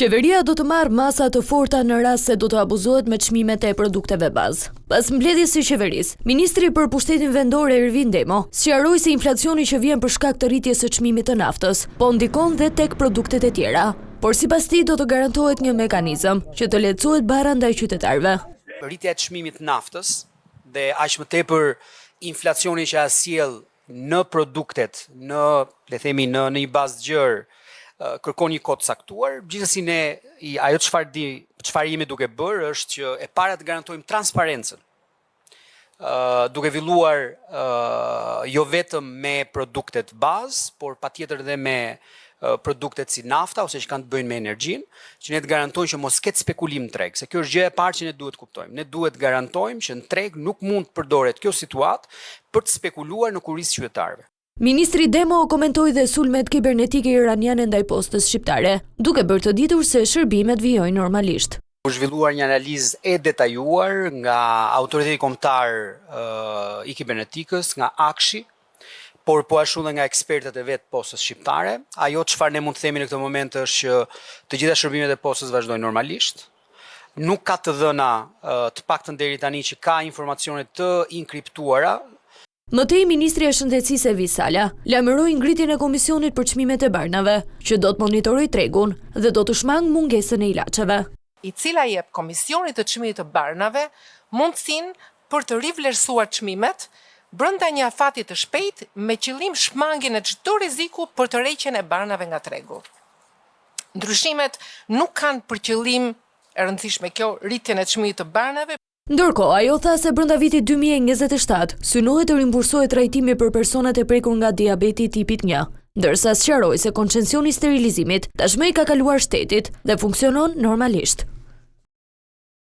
Qeveria do të marrë masa të forta në rast se do të abuzohet me çmimet e produkteve bazë. Pas mbledhjes së qeverisë, ministri për pushtetin vendor Ervin Demo sqaroi se inflacioni që vjen për shkak të rritjes së çmimit të naftës po ndikon dhe tek produktet e tjera. Por sipas tij do të garantohet një mekanizëm që të lehtësohet bara ndaj qytetarëve. Rritja e çmimit të naftës dhe aq më tepër inflacioni që sjell në produktet, në një bazë gjër, kërkon një kohë të caktuar. Gjithsesi ajo çfarë jemi duke bërë është që e para të garantojmë transparencën. Duke filluar jo vetëm me produktet bazë, por patjetër edhe me produktet si nafta ose që kanë të bëjnë me energjinë, që ne të garantojmë që mos ketë spekulim në treg, se kjo është gjë e parë që ne duhet kuptojmë. Ne duhet të garantojmë që në treg nuk mund të përdoret kjo situatë për të spekuluar në kurriz qytetarëve. Ministri Demo komentoi dhe sulmet kibernetike iraniane ndaj postës shqiptare, duke bërë të ditur se shërbimet vijojnë normalisht. U zhvilluar një analizë e detajuar nga Autoriteti Kombëtar i Kibernetikës, nga Akshi, por po ashtu dhe nga ekspertët e vetë postës shqiptare. Ajo çfarë ne mund të themi në këtë moment është që të gjitha shërbimet e postës vazhdojnë normalisht. Nuk ka të dhëna, të paktën deri tani, që ka informacione të inkriptuara. Mëtej, Ministri e Shëndetësisë Evis Sala lajmëroi ngritjen e komisionit për çmimet e barnave, që do të monitorojë tregun dhe do të shmang mungesën e ilaçeve. I cila jep Komisionit të Çmimit të Barnave mundësinë për të rivlerësuar çmimet brenda një afati të shpejtë me qëllim shmangjen e çdo rreziku për të rreqjen e barnave nga tregu. Ndryshimet nuk kanë për qëllim, e rëndësishme kjo, rritjen e çmimit të barnave. Ndërkohë, ajo tha se brenda vitit 2027 synohet të rimbursohet trajtimi për personat e prekur nga diabeti tipit 1, ndërsa sqaroi se koncencioni i sterilizimit tashmë i ka kaluar shtetit dhe funksionon normalisht.